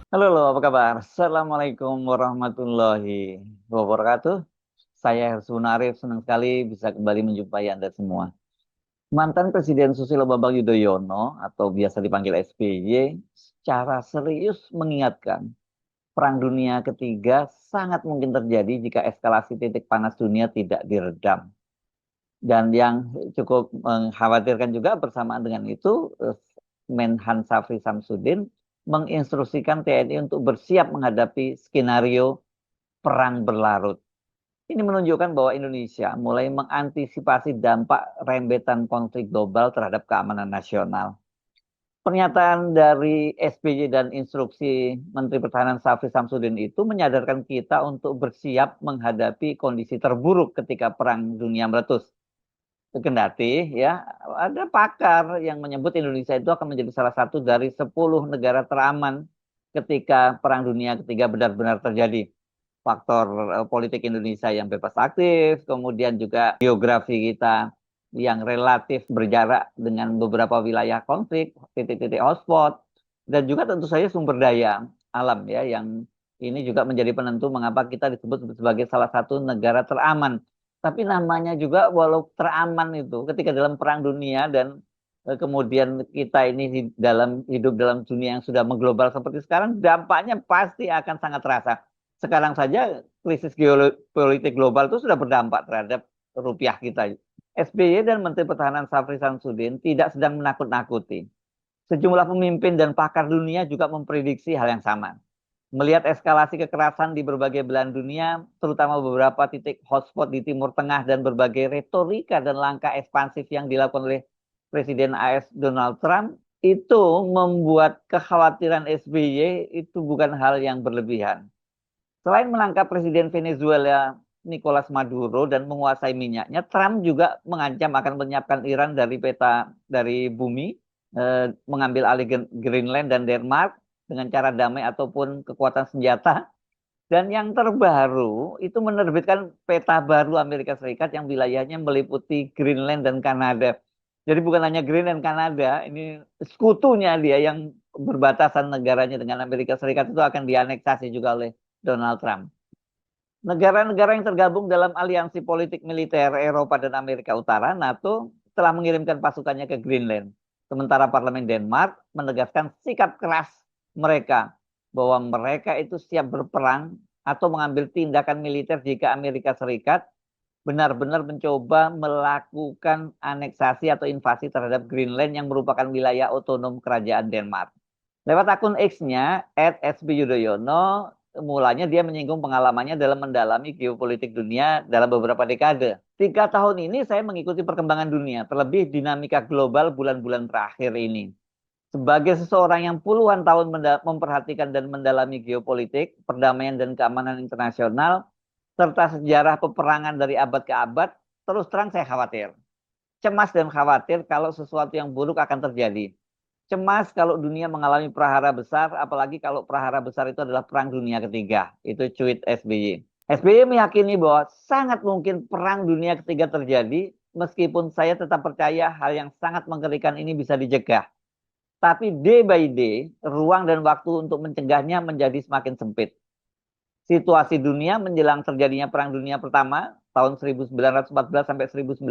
Halo, apa kabar? Assalamualaikum warahmatullahi wabarakatuh. Saya Hersuna Arif, senang sekali bisa kembali menjumpai Anda semua. Mantan Presiden Susilo Bambang Yudhoyono atau biasa dipanggil SBY secara serius mengingatkan Perang Dunia Ketiga sangat mungkin terjadi jika eskalasi titik panas dunia tidak diredam. Dan yang cukup mengkhawatirkan juga bersamaan dengan itu, Menhan Syafri Samsudin menginstruksikan TNI untuk bersiap menghadapi skenario perang berlarut. Ini menunjukkan bahwa Indonesia mulai mengantisipasi dampak rembetan konflik global terhadap keamanan nasional. Pernyataan dari SBY dan instruksi Menteri Pertahanan Syafri Samsudin itu menyadarkan kita untuk bersiap menghadapi kondisi terburuk ketika perang dunia meletus. Kendati ya ada pakar yang menyebut Indonesia itu akan menjadi salah satu dari 10 negara teraman ketika Perang Dunia Ketiga benar-benar terjadi. Faktor politik Indonesia yang bebas aktif, kemudian juga geografi kita yang relatif berjarak dengan beberapa wilayah konflik, titik-titik hotspot, dan juga tentu saja sumber daya alam ya yang ini juga menjadi penentu mengapa kita disebut sebagai salah satu negara teraman. Tapi namanya juga walau teraman itu ketika dalam perang dunia dan kemudian kita ini dalam hidup dalam dunia yang sudah mengglobal seperti sekarang, dampaknya pasti akan sangat terasa. Sekarang saja krisis geopolitik global itu sudah berdampak terhadap rupiah kita. SBY dan Menteri Pertahanan Syafri Samsudin tidak sedang menakut-nakuti. Sejumlah pemimpin dan pakar dunia juga memprediksi hal yang sama. Melihat eskalasi kekerasan di berbagai belahan dunia, terutama beberapa titik hotspot di Timur Tengah dan berbagai retorika dan langkah ekspansif yang dilakukan oleh Presiden AS Donald Trump, itu membuat kekhawatiran SBY itu bukan hal yang berlebihan. Selain menangkap Presiden Venezuela Nicolas Maduro dan menguasai minyaknya, Trump juga mengancam akan menyiapkan Iran dari peta dari bumi, mengambil alih Greenland dan Denmark dengan cara damai ataupun kekuatan senjata. Dan yang terbaru itu menerbitkan peta baru Amerika Serikat yang wilayahnya meliputi Greenland dan Kanada. Jadi bukan hanya Greenland dan Kanada, ini sekutunya dia yang berbatasan negaranya dengan Amerika Serikat itu akan dianeksasi juga oleh Donald Trump. Negara-negara yang tergabung dalam aliansi politik militer Eropa dan Amerika Utara, NATO, telah mengirimkan pasukannya ke Greenland. Sementara Parlemen Denmark menegaskan sikap keras mereka bahwa mereka itu siap berperang atau mengambil tindakan militer jika Amerika Serikat benar-benar mencoba melakukan aneksasi atau invasi terhadap Greenland yang merupakan wilayah otonom kerajaan Denmark. Lewat akun X-nya, @sbyudhoyono, mulanya dia menyinggung pengalamannya dalam mendalami geopolitik dunia dalam beberapa dekade. 3 tahun ini saya mengikuti perkembangan dunia, terlebih dinamika global bulan-bulan terakhir ini. Sebagai seseorang yang puluhan tahun memperhatikan dan mendalami geopolitik, perdamaian dan keamanan internasional, serta sejarah peperangan dari abad ke abad, terus terang saya khawatir. Cemas dan khawatir kalau sesuatu yang buruk akan terjadi. Cemas kalau dunia mengalami prahara besar, apalagi kalau prahara besar itu adalah Perang Dunia Ketiga. Itu tweet SBY. SBY meyakini bahwa sangat mungkin Perang Dunia Ketiga terjadi, meskipun saya tetap percaya hal yang sangat mengerikan ini bisa dicegah. Tapi day by day, ruang dan waktu untuk mencegahnya menjadi semakin sempit. Situasi dunia menjelang terjadinya Perang Dunia Pertama tahun 1914 sampai 1918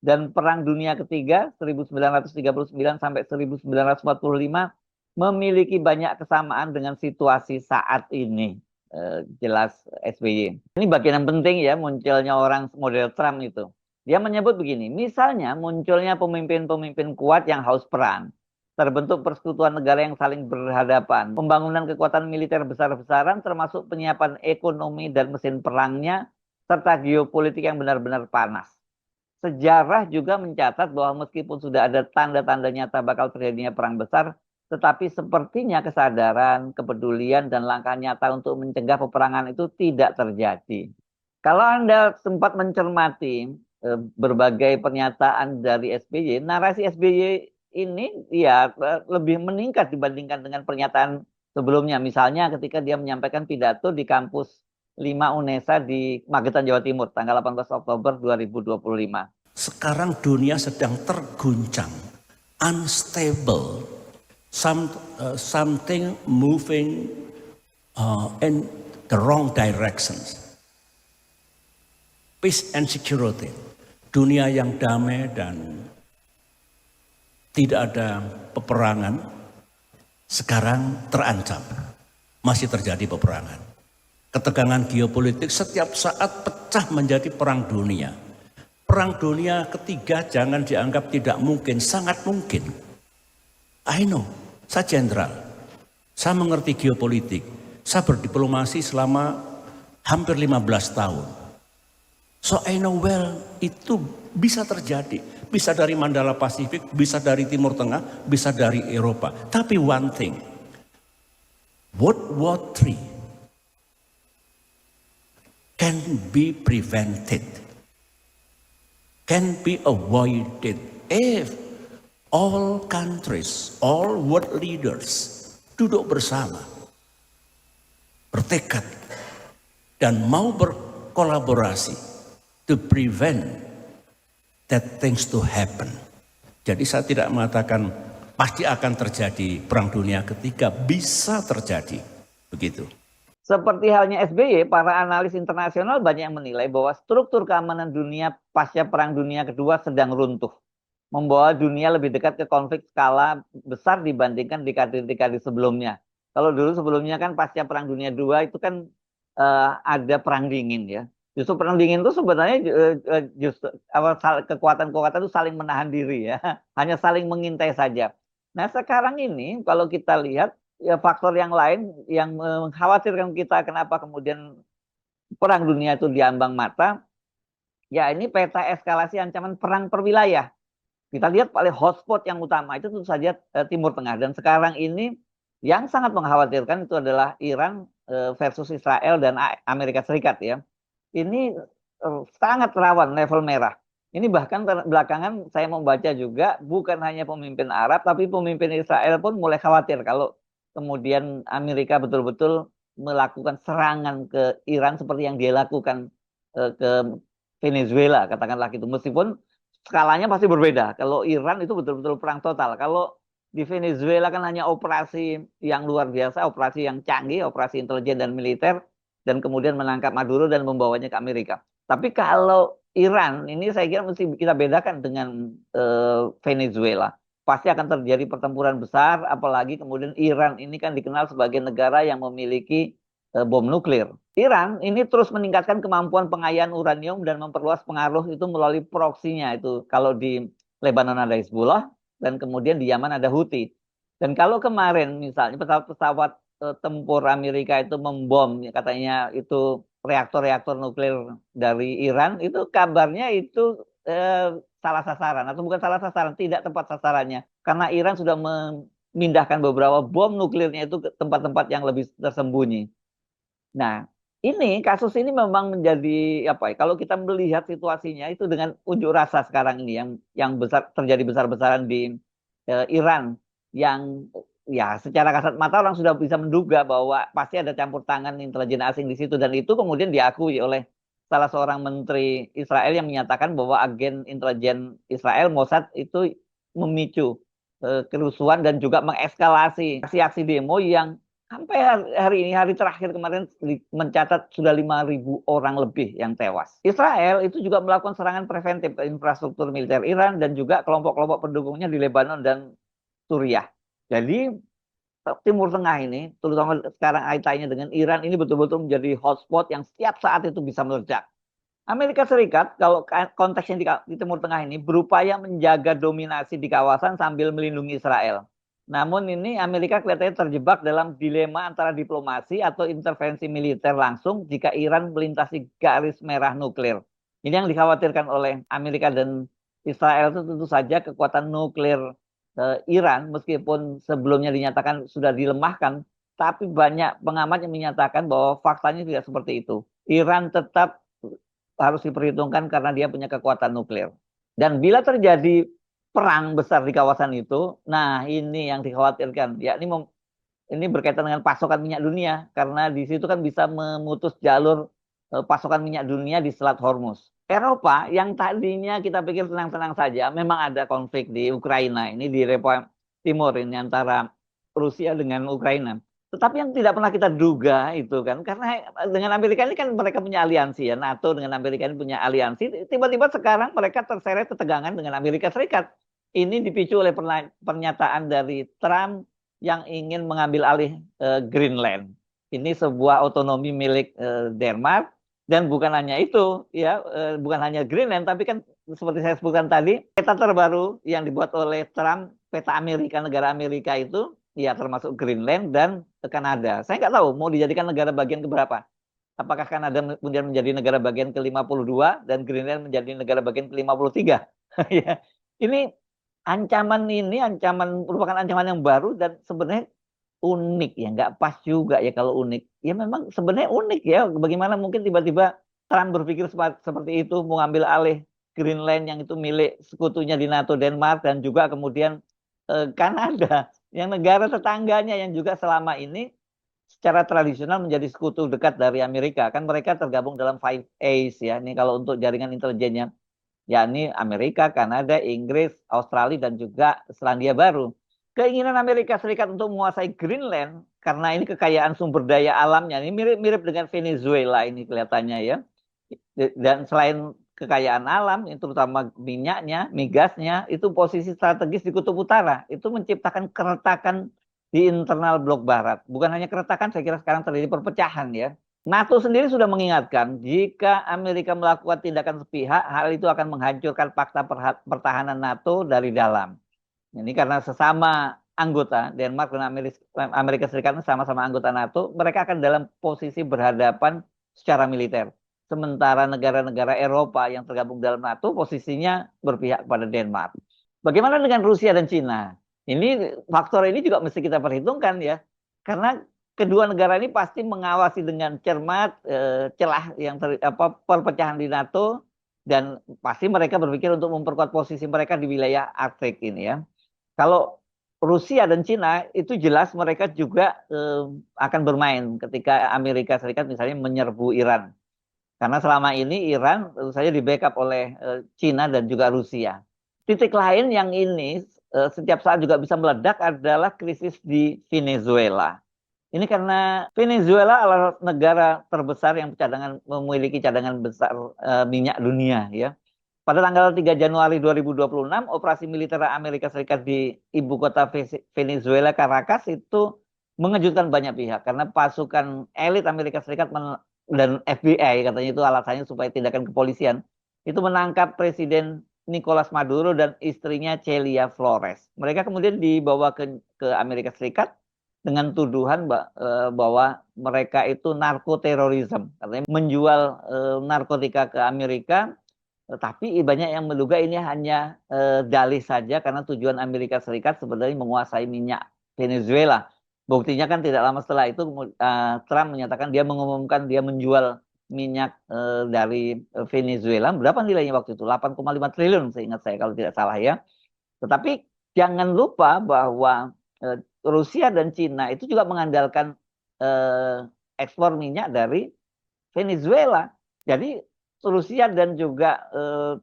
dan Perang Dunia Ketiga 1939 sampai 1945 memiliki banyak kesamaan dengan situasi saat ini. Jelas SBY. Ini bagian yang penting ya munculnya orang model Trump itu. Dia menyebut begini, misalnya munculnya pemimpin-pemimpin kuat yang haus perang, terbentuk persekutuan negara yang saling berhadapan, pembangunan kekuatan militer besar-besaran termasuk penyiapan ekonomi dan mesin perangnya, serta geopolitik yang benar-benar panas. Sejarah juga mencatat bahwa meskipun sudah ada tanda-tanda nyata bakal terjadinya perang besar, tetapi sepertinya kesadaran, kepedulian, dan langkah nyata untuk mencegah peperangan itu tidak terjadi. Kalau Anda sempat mencermati berbagai pernyataan dari SBY, narasi SBY ini ya lebih meningkat dibandingkan dengan pernyataan sebelumnya. Misalnya ketika dia menyampaikan pidato di kampus 5 UNESA di Magetan, Jawa Timur, tanggal 18 Oktober 2025. Sekarang dunia sedang terguncang, unstable, something moving in the wrong directions. Peace and security, dunia yang damai dan tidak ada peperangan, sekarang terancam. Masih terjadi peperangan. Ketegangan geopolitik setiap saat pecah menjadi perang dunia. Perang dunia ketiga jangan dianggap tidak mungkin, sangat mungkin. I know, saya jenderal, saya mengerti geopolitik, saya berdiplomasi selama hampir 15 tahun. So I know well itu bisa terjadi, bisa dari Mandala Pasifik, bisa dari Timur Tengah, bisa dari Eropa. Tapi one thing, World War III can be prevented, can be avoided if all countries, all world leaders duduk bersama, bertekad dan mau berkolaborasi to prevent that things to happen. Jadi saya tidak mengatakan pasti akan terjadi perang dunia ketiga, bisa terjadi begitu. Seperti halnya SBY, para analis internasional banyak yang menilai bahwa struktur keamanan dunia pasca Perang Dunia Kedua sedang runtuh, membawa dunia lebih dekat ke konflik skala besar dibandingkan dekade-dekade sebelumnya. Kalau dulu sebelumnya kan pasca Perang Dunia II itu kan ada perang dingin ya. Justru perang dingin itu sebenarnya justru kekuatan-kekuatan itu saling menahan diri ya, hanya saling mengintai saja. Nah sekarang ini kalau kita lihat ya faktor yang lain yang mengkhawatirkan kita kenapa kemudian perang dunia itu diambang mata, ya ini peta eskalasi ancaman perang per wilayah. Kita lihat paling hotspot yang utama itu tentu saja Timur Tengah, dan sekarang ini yang sangat mengkhawatirkan itu adalah Iran versus Israel dan Amerika Serikat ya. Ini sangat rawan level merah. Ini bahkan belakangan saya membaca juga bukan hanya pemimpin Arab tapi pemimpin Israel pun mulai khawatir kalau kemudian Amerika betul-betul melakukan serangan ke Iran seperti yang dia lakukan ke Venezuela katakanlah gitu. Meskipun skalanya pasti berbeda. Kalau Iran itu betul-betul perang total. Kalau di Venezuela kan hanya operasi yang luar biasa, operasi yang canggih, operasi intelijen dan militer, dan kemudian menangkap Maduro dan membawanya ke Amerika. Tapi kalau Iran ini saya kira mesti kita bedakan dengan Venezuela. Pasti akan terjadi pertempuran besar, apalagi kemudian Iran ini kan dikenal sebagai negara yang memiliki bom nuklir. Iran ini terus meningkatkan kemampuan pengayaan uranium dan memperluas pengaruh itu melalui proksinya itu. Kalau di Lebanon ada Hezbollah dan kemudian di Yaman ada Houthi. Dan kalau kemarin misalnya pesawat-pesawat tempur Amerika itu membom katanya itu reaktor-reaktor nuklir dari Iran, itu kabarnya itu salah sasaran atau bukan salah sasaran, tidak tepat sasarannya karena Iran sudah memindahkan beberapa bom nuklirnya itu ke tempat-tempat yang lebih tersembunyi. Nah, ini kasus ini memang menjadi apa ya? Kalau kita melihat situasinya itu dengan unjuk rasa sekarang ini yang besar terjadi besar-besaran di Iran yang ya secara kasat mata orang sudah bisa menduga bahwa pasti ada campur tangan intelijen asing di situ, dan itu kemudian diakui oleh salah seorang menteri Israel yang menyatakan bahwa agen intelijen Israel Mossad itu memicu kerusuhan dan juga mengeskalasi aksi-aksi demo yang sampai hari ini, hari terakhir kemarin mencatat sudah 5.000 orang lebih yang tewas. Israel itu juga melakukan serangan preventif ke infrastruktur militer Iran dan juga kelompok-kelompok pendukungnya di Lebanon dan Suriah. Jadi Timur Tengah ini, terutama sekarang kaitannya dengan Iran, ini betul-betul menjadi hotspot yang setiap saat itu bisa meledak. Amerika Serikat, kalau konteksnya di Timur Tengah ini, berupaya menjaga dominasi di kawasan sambil melindungi Israel. Namun ini Amerika kelihatannya terjebak dalam dilema antara diplomasi atau intervensi militer langsung jika Iran melintasi garis merah nuklir. Ini yang dikhawatirkan oleh Amerika dan Israel itu tentu saja kekuatan nuklir Iran meskipun sebelumnya dinyatakan sudah dilemahkan, tapi banyak pengamat yang menyatakan bahwa faktanya tidak seperti itu. Iran tetap harus diperhitungkan karena dia punya kekuatan nuklir. Dan bila terjadi perang besar di kawasan itu, nah ini yang dikhawatirkan. Ya ini berkaitan dengan pasokan minyak dunia karena di situ kan bisa memutus jalur pasokan minyak dunia di Selat Hormuz. Eropa yang tadinya kita pikir tenang-tenang saja, memang ada konflik di Ukraina ini di Timur ini antara Rusia dengan Ukraina. Tetapi yang tidak pernah kita duga itu kan, karena dengan Amerika ini kan mereka punya aliansi ya, NATO dengan Amerika ini punya aliansi, tiba-tiba sekarang mereka terseret ketegangan dengan Amerika Serikat. Ini dipicu oleh pernyataan dari Trump yang ingin mengambil alih Greenland. Ini sebuah otonomi milik Denmark, dan bukan hanya itu ya, bukan hanya Greenland, tapi kan seperti saya sebutkan tadi, peta terbaru yang dibuat oleh Trump, peta Amerika, negara Amerika itu ya termasuk Greenland dan Kanada. Saya nggak tahu mau dijadikan negara bagian keberapa. Apakah Kanada kemudian menjadi negara bagian ke-52 dan Greenland menjadi negara bagian ke-53? Ya. Ini ancaman merupakan ancaman yang baru dan sebenarnya unik ya, nggak pas juga ya kalau unik. Ya memang sebenarnya unik ya, bagaimana mungkin tiba-tiba Trump berpikir seperti itu, mengambil alih Greenland yang itu milik sekutunya di NATO, Denmark, dan juga kemudian Kanada, yang negara tetangganya yang juga selama ini secara tradisional menjadi sekutu dekat dari Amerika. Kan mereka tergabung dalam Five Eyes ya, ini kalau untuk jaringan intelijennya, yakni Amerika, Kanada, Inggris, Australia, dan juga Selandia Baru. Keinginan Amerika Serikat untuk menguasai Greenland karena ini kekayaan sumber daya alamnya ini mirip-mirip dengan Venezuela ini kelihatannya ya. Dan selain kekayaan alam, terutama minyaknya, migasnya, itu posisi strategis di Kutub Utara. Itu menciptakan keretakan di internal blok Barat. Bukan hanya keretakan, saya kira sekarang terjadi perpecahan ya. NATO sendiri sudah mengingatkan, jika Amerika melakukan tindakan sepihak, hal itu akan menghancurkan fakta pertahanan NATO dari dalam. Ini karena sesama anggota, Denmark dan Amerika Serikat sama-sama anggota NATO, mereka akan dalam posisi berhadapan secara militer. Sementara negara-negara Eropa yang tergabung dalam NATO posisinya berpihak kepada Denmark. Bagaimana dengan Rusia dan Cina? Ini faktor ini juga mesti kita perhitungkan ya. Karena kedua negara ini pasti mengawasi dengan cermat celah yang perpecahan di NATO, dan pasti mereka berpikir untuk memperkuat posisi mereka di wilayah Arktik ini ya. Kalau Rusia dan Cina itu jelas mereka juga akan bermain ketika Amerika Serikat misalnya menyerbu Iran. Karena selama ini Iran tentu saja di backup oleh Cina dan juga Rusia. Titik lain yang ini setiap saat juga bisa meledak adalah krisis di Venezuela. Ini karena Venezuela adalah negara terbesar yang memiliki cadangan besar minyak dunia ya. Pada tanggal 3 Januari 2026, operasi militer Amerika Serikat di ibu kota Venezuela, Caracas, itu mengejutkan banyak pihak. Karena pasukan elit Amerika Serikat dan FBI, katanya itu alasannya supaya tindakan kepolisian, itu menangkap Presiden Nicolas Maduro dan istrinya Celia Flores. Mereka kemudian dibawa ke Amerika Serikat dengan tuduhan bahwa mereka itu narkoterorisme. Katanya menjual narkotika ke Amerika. Tapi banyak yang menduga ini hanya dalih saja karena tujuan Amerika Serikat sebenarnya menguasai minyak Venezuela. Buktinya kan tidak lama setelah itu Trump menyatakan dia mengumumkan dia menjual minyak dari Venezuela. Berapa nilainya waktu itu? 8,5 triliun seingat saya kalau tidak salah ya. Tetapi jangan lupa bahwa Rusia dan Cina itu juga mengandalkan ekspor minyak dari Venezuela. Jadi Rusia dan juga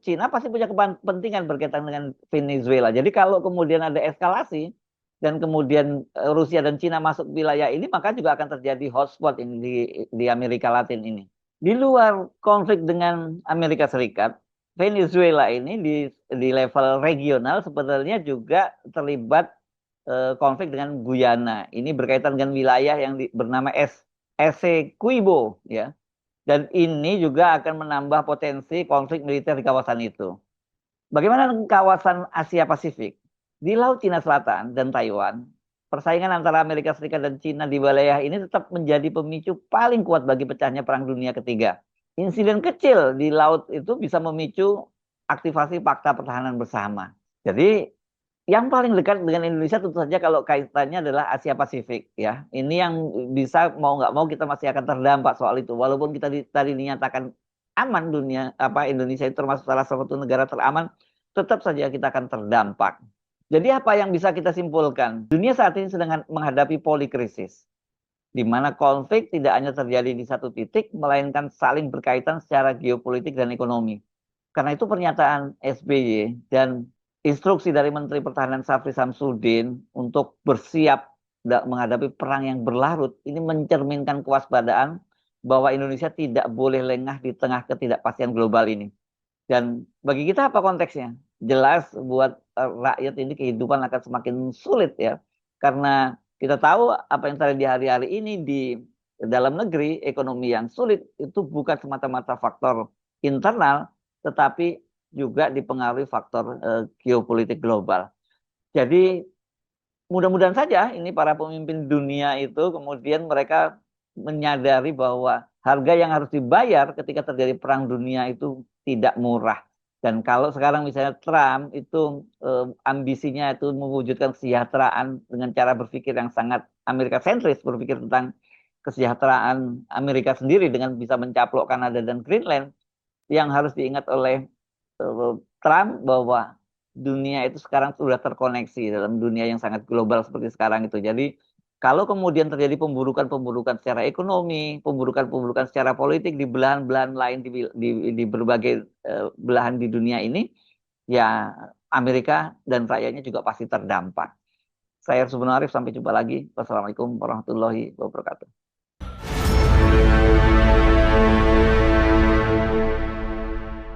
Cina pasti punya kepentingan berkaitan dengan Venezuela. Jadi kalau kemudian ada eskalasi dan kemudian Rusia dan Cina masuk wilayah ini, maka juga akan terjadi hotspot ini di Amerika Latin ini. Di luar konflik dengan Amerika Serikat, Venezuela ini di level regional sebenarnya juga terlibat konflik dengan Guyana. Ini berkaitan dengan wilayah yang bernama Essequibo ya. Dan ini juga akan menambah potensi konflik militer di kawasan itu. Bagaimana dengan kawasan Asia Pasifik? Di Laut Cina Selatan dan Taiwan, persaingan antara Amerika Serikat dan Cina di wilayah ini tetap menjadi pemicu paling kuat bagi pecahnya Perang Dunia Ketiga. Insiden kecil di laut itu bisa memicu aktivasi Fakta Pertahanan Bersama. Jadi yang paling dekat dengan Indonesia tentu saja kalau kaitannya adalah Asia Pasifik ya. Ini yang bisa mau nggak mau kita masih akan terdampak soal itu. Walaupun kita tadi dinyatakan aman Indonesia itu termasuk salah satu negara teraman, tetap saja kita akan terdampak. Jadi apa yang bisa kita simpulkan? Dunia saat ini sedang menghadapi polikrisis, di mana konflik tidak hanya terjadi di satu titik, melainkan saling berkaitan secara geopolitik dan ekonomi. Karena itu pernyataan SBY dan instruksi dari Menteri Pertahanan Syafri Samsudin untuk bersiap menghadapi perang yang berlarut, ini mencerminkan kewaspadaan bahwa Indonesia tidak boleh lengah di tengah ketidakpastian global ini. Dan bagi kita apa konteksnya? Jelas buat rakyat ini kehidupan akan semakin sulit ya. Karena kita tahu apa yang terjadi hari-hari ini di dalam negeri, ekonomi yang sulit itu bukan semata-mata faktor internal, tetapi juga dipengaruhi faktor geopolitik global. Jadi mudah-mudahan saja ini para pemimpin dunia itu kemudian mereka menyadari bahwa harga yang harus dibayar ketika terjadi perang dunia itu tidak murah. Dan kalau sekarang misalnya Trump itu ambisinya itu mewujudkan kesejahteraan dengan cara berpikir yang sangat Amerika sentris, berpikir tentang kesejahteraan Amerika sendiri dengan bisa mencaplok Kanada dan Greenland, yang harus diingat oleh Trump bahwa dunia itu sekarang sudah terkoneksi dalam dunia yang sangat global seperti sekarang itu. Jadi kalau kemudian terjadi pemburukan-pemburukan secara ekonomi, pemburukan-pemburukan secara politik di belahan-belahan lain di berbagai belahan di dunia ini, ya Amerika dan rakyatnya juga pasti terdampak. Saya Arif, sampai jumpa lagi. Wassalamualaikum warahmatullahi wabarakatuh.